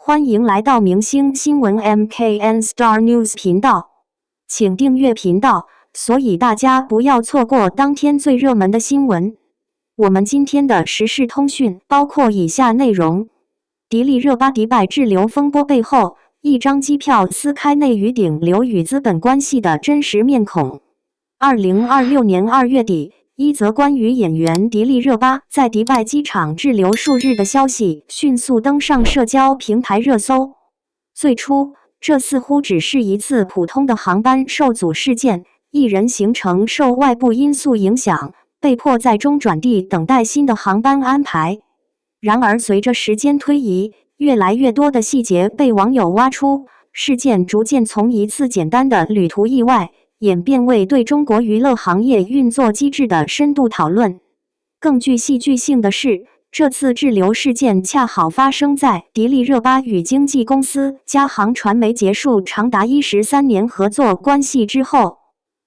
歡迎來到明星新聞 MKN Star News 頻道，請訂閱頻道，所以大家不要錯過當天最熱門的新聞。我們今天的時事通訊包括以下內容：迪麗熱巴迪拜滯留風波背後，一張機票撕開內與頂流與資本關係的真實面孔。2026年2月底，一則關於演員迪麗熱巴在迪拜機場滯留數日的消息迅速登上社交平台熱搜。最初，這似乎只是一次普通的航班受阻事件，藝人行程受外部因素影響，被迫在中轉地等待新的航班安排。然而，隨着時間推移，越來越多的細節被網友挖出，事件逐漸從一次簡單的旅途意外，演變為對中國娛樂行業運作機制的深度討論。更具戲劇性的是，這次滯留事件恰好發生在迪麗熱巴與經紀公司嘉行傳媒結束長達13年合作關係之後，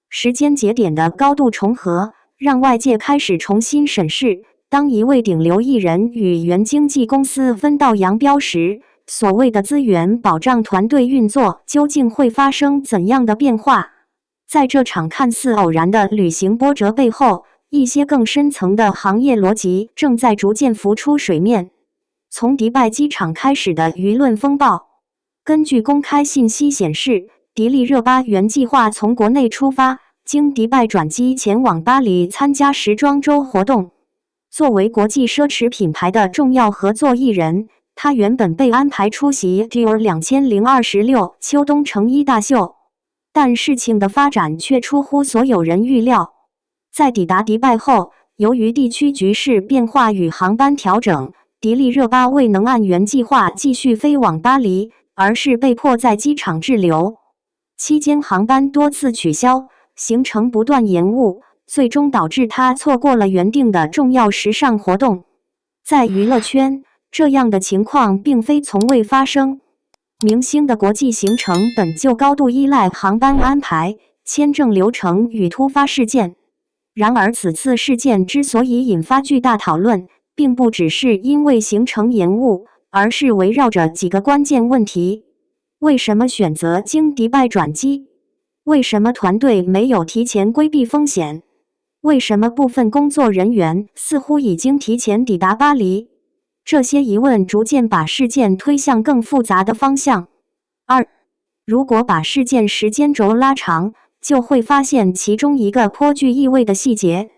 時間節點的高度重合，讓外界開始重新審視，當一位頂流藝人與原經紀公司分道揚鑣時，所謂的資源保障團隊運作究竟會發生怎樣的變化？在這場看似偶然的旅行波折背後，一些更深層的行業邏輯正在逐漸浮出水面。從迪拜機場開始的輿論風暴。根據公開信息顯示，迪麗熱巴原計劃從國內出發，經迪拜轉機前往巴黎參加時裝週活動。作為國際奢侈品牌的重要合作藝人，她原本被安排出席 Dior 2026秋冬成衣大秀。但事情的發展卻出乎所有人預料。在抵達迪拜後，由於地區局勢變化與航班調整，迪麗熱巴未能按原計劃繼續飛往巴黎，而是被迫在機場滯留。期間航班多次取消，行程不斷延誤，最終導致她錯過了原定的重要時尚活動。在娛樂圈，這樣的情況並非從未發生。明星的國際行程本就高度依賴航班安排、簽證流程與突發事件。然而，此次事件之所以引發巨大討論，並不只是因為行程延誤，而是圍繞着幾個關鍵問題：為什麼選擇經迪拜轉機？為什麼團隊沒有提前規避風險？為什麼部分工作人員似乎已經提前抵達巴黎？這些疑問逐漸把事件推向更複雜的方向。如果把事件時間軸拉長，就會發現其中一個頗具意味的細節。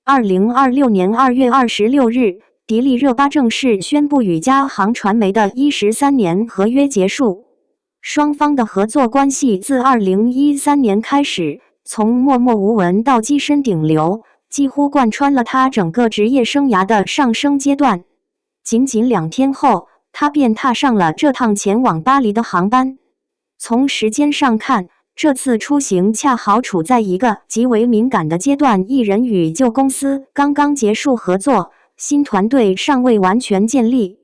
2026年2月26日，迪麗熱巴正式宣布與嘉行傳媒的13年合約結束。雙方的合作關係自2013年開始，從默默無聞到躋身頂流，幾乎貫穿了她整個職業生涯的上升階段。僅僅2天後，他便踏上了這趟前往巴黎的航班。從時間上看，這次出行恰好處在一個極為敏感的階段，藝人與舊公司剛剛結束合作，新團隊尚未完全建立。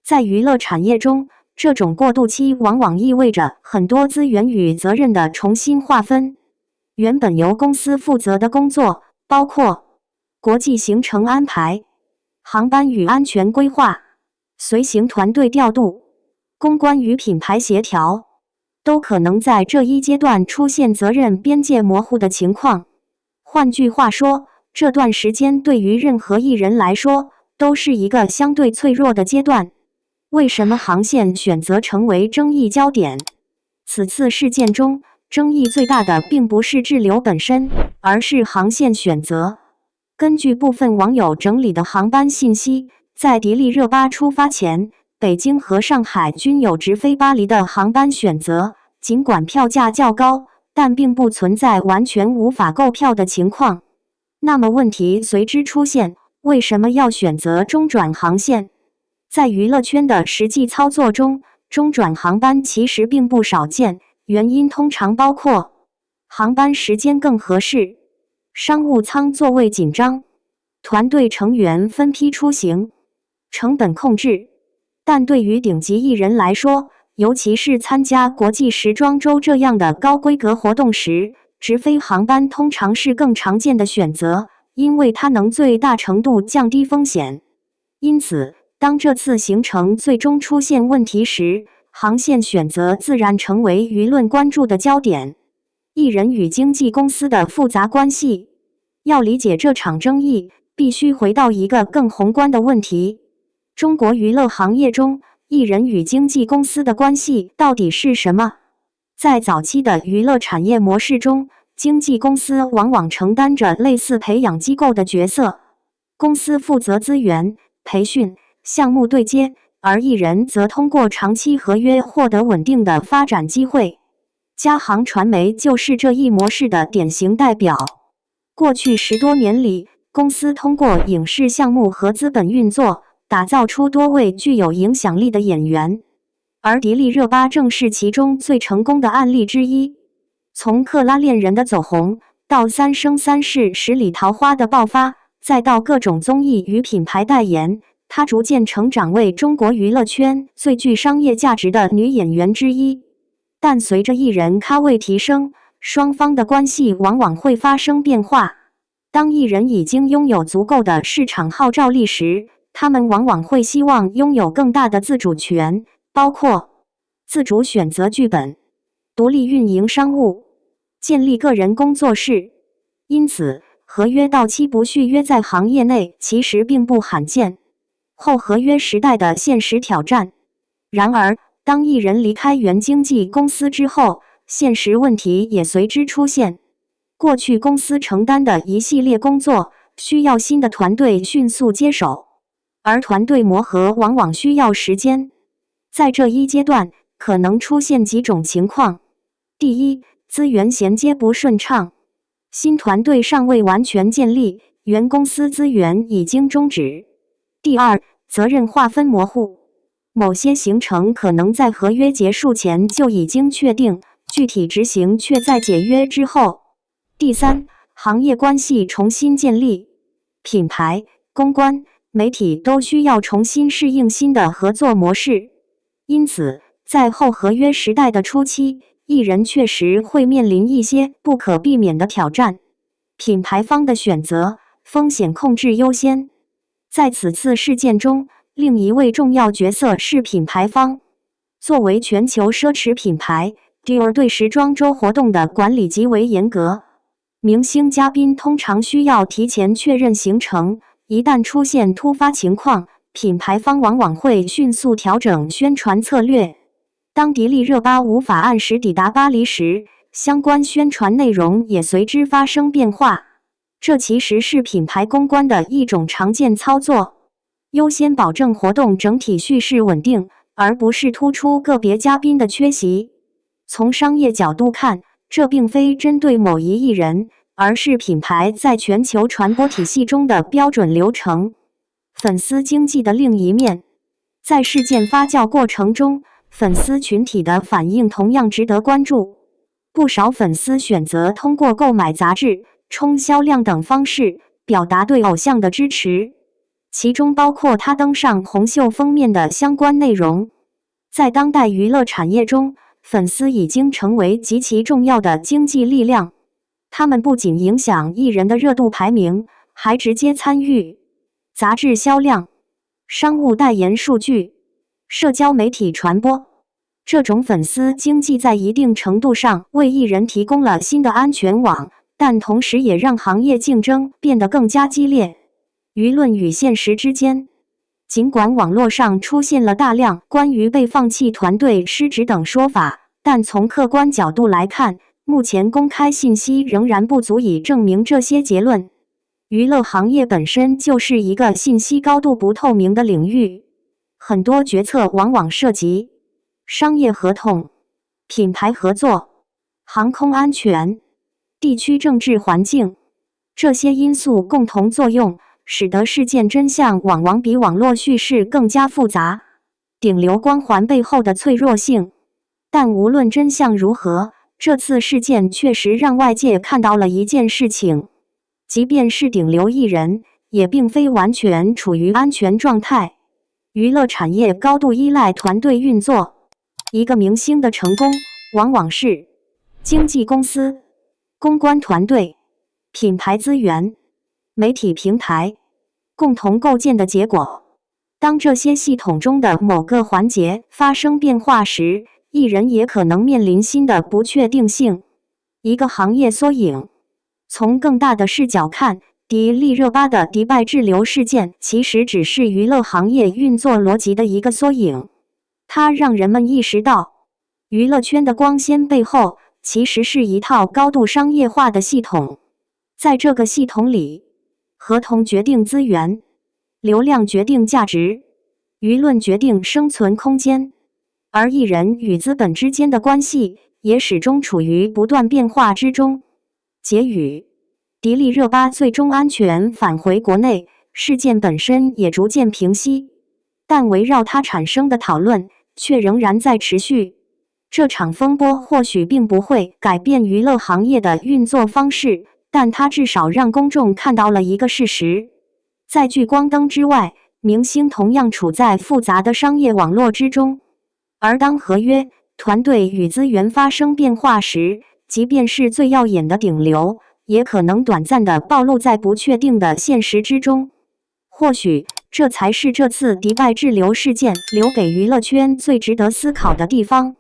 在娛樂產業中，這種過渡期往往意味着很多資源與責任的重新劃分。原本由公司負責的工作，包括國際行程安排、航班與安全規劃、隨行團隊調度、公關與品牌協調，都可能在這一階段出現責任邊界模糊的情況。換句話說，這段時間對於任何藝人來說，都是一個相對脆弱的階段。為什麼航線選擇成為爭議焦點？此次事件中，爭議最大的並不是滯留本身，而是航線選擇。根據部分網友整理的航班信息，在迪麗熱巴出發前，北京和上海均有直飛巴黎的航班選擇。儘管票價較高，但並不存在完全無法購票的情況。那麼問題隨之出現，為什麼要選擇中轉航線？在娛樂圈的實際操作中，中轉航班其實並不少見，原因通常包括航班時間更合適、商務艙座位緊張、團隊成員分批出行、成本控制。但對於頂級藝人來說，尤其是參加國際時裝週這樣的高規格活動時，直飛航班通常是更常見的選擇，因為它能最大程度降低風險。因此，當這次行程最終出現問題時，航線選擇自然成為輿論關注的焦點。藝人與經紀公司的複雜關係，要理解這場爭議，必須回到一個更宏觀的問題：中國娛樂行業中，藝人與經紀公司的關係到底是什麼？在早期的娛樂產業模式中，經紀公司往往承擔着類似培養機構的角色，公司負責資源、培訓、項目對接，而藝人則通過長期合約獲得穩定的發展機會。嘉行傳媒就是這一模式的典型代表。過去10多年裡，公司通過影視項目和資本運作，打造出多位具有影響力的演員，而迪麗熱巴正是其中最成功的案例之一。從克拉戀人的走紅，到《三生三世十里桃花》的爆發，再到各種綜藝與品牌代言，她逐漸成長為中國娛樂圈最具商業價值的女演員之一。但隨着藝人咖位提升，雙方的關係往往會發生變化。當藝人已經擁有足夠的市場號召力時，他們往往會希望擁有更大的自主權，包括自主選擇劇本、獨立運營商務、建立個人工作室。因此，合約到期不續約在行業內其實並不罕見。後合約時代的現實挑戰。然而，當藝人離開原經紀公司之後，現實問題也隨之出現。過去公司承擔的一系列工作，需要新的團隊迅速接手，而團隊磨合往往需要時間。在這一階段，可能出現幾種情況：第一，資源銜接不順暢，新團隊尚未完全建立，原公司資源已經終止；第二，責任劃分模糊，某些行程可能在合約結束前就已經確定，具體執行卻在解約之後；第三，行業關係重新建立，品牌、公關、媒體都需要重新適應新的合作模式。因此，在後合約時代的初期，藝人確實會面臨一些不可避免的挑戰。品牌方的選擇，風險控制優先。在此次事件中，另一位重要角色是品牌方。作為全球奢侈品牌， Dior 對時裝週活動的管理極為嚴格。明星嘉賓通常需要提前確認行程，一旦出現突發情況，品牌方往往會迅速調整宣傳策略。當迪麗熱巴無法按時抵達巴黎時，相關宣傳內容也隨之發生變化。這其實是品牌公關的一種常見操作。優先保證活動整體敘事穩定，而不是突出個別嘉賓的缺席。從商業角度看，這並非針對某一藝人，而是品牌在全球傳播體系中的標準流程。粉絲經濟的另一面，在事件發酵過程中，粉絲群體的反應同樣值得關注。不少粉絲選擇通過購買雜誌、衝銷量等方式表達對偶像的支持。其中包括他登上紅袖封面的相關內容。在當代娛樂產業中，粉絲已經成為極其重要的經濟力量。他們不僅影響藝人的熱度排名，還直接參與雜誌銷量、商務代言數據、社交媒體傳播。這種粉絲經濟在一定程度上為藝人提供了新的安全網，但同時也讓行業競爭變得更加激烈。輿論與現實之間，儘管網絡上出現了大量關於被放棄團隊失職等說法，但從客觀角度來看，目前公開信息仍然不足以證明這些結論。娛樂行業本身就是一個信息高度不透明的領域，很多決策往往涉及商業合同、品牌合作、航空安全、地區政治環境，這些因素共同作用，使得事件真相往往比網絡敘事更加複雜。頂流光環背後的脆弱性。但無論真相如何，這次事件確實讓外界看到了一件事情：即便是頂流藝人，也並非完全處於安全狀態。娛樂產業高度依賴團隊運作，一個明星的成功，往往是經紀公司、公關團隊、品牌資源、媒體平台共同構建的結果。當這些系統中的某個環節發生變化時，藝人也可能面臨新的不確定性。一個行業縮影。從更大的視角看，迪麗熱巴的迪拜滯留事件其實只是娛樂行業運作邏輯的一個縮影。它讓人們意識到，娛樂圈的光鮮背後，其實是一套高度商業化的系統。在這個系統裡，合同決定資源，流量決定價值，輿論決定生存空間，而藝人與資本之間的關係也始終處於不斷變化之中。結語：迪麗熱巴最終安全返回國內，事件本身也逐漸平息，但圍繞它產生的討論卻仍然在持續。這場風波或許並不會改變娛樂行業的運作方式，但它至少讓公眾看到了一個事實：在聚光燈之外，明星同樣處在複雜的商業網絡之中。而當合約、團隊與資源發生變化時，即便是最耀眼的頂流，也可能短暫地暴露在不確定的現實之中。或許，這才是這次迪拜滯留事件留給娛樂圈最值得思考的地方。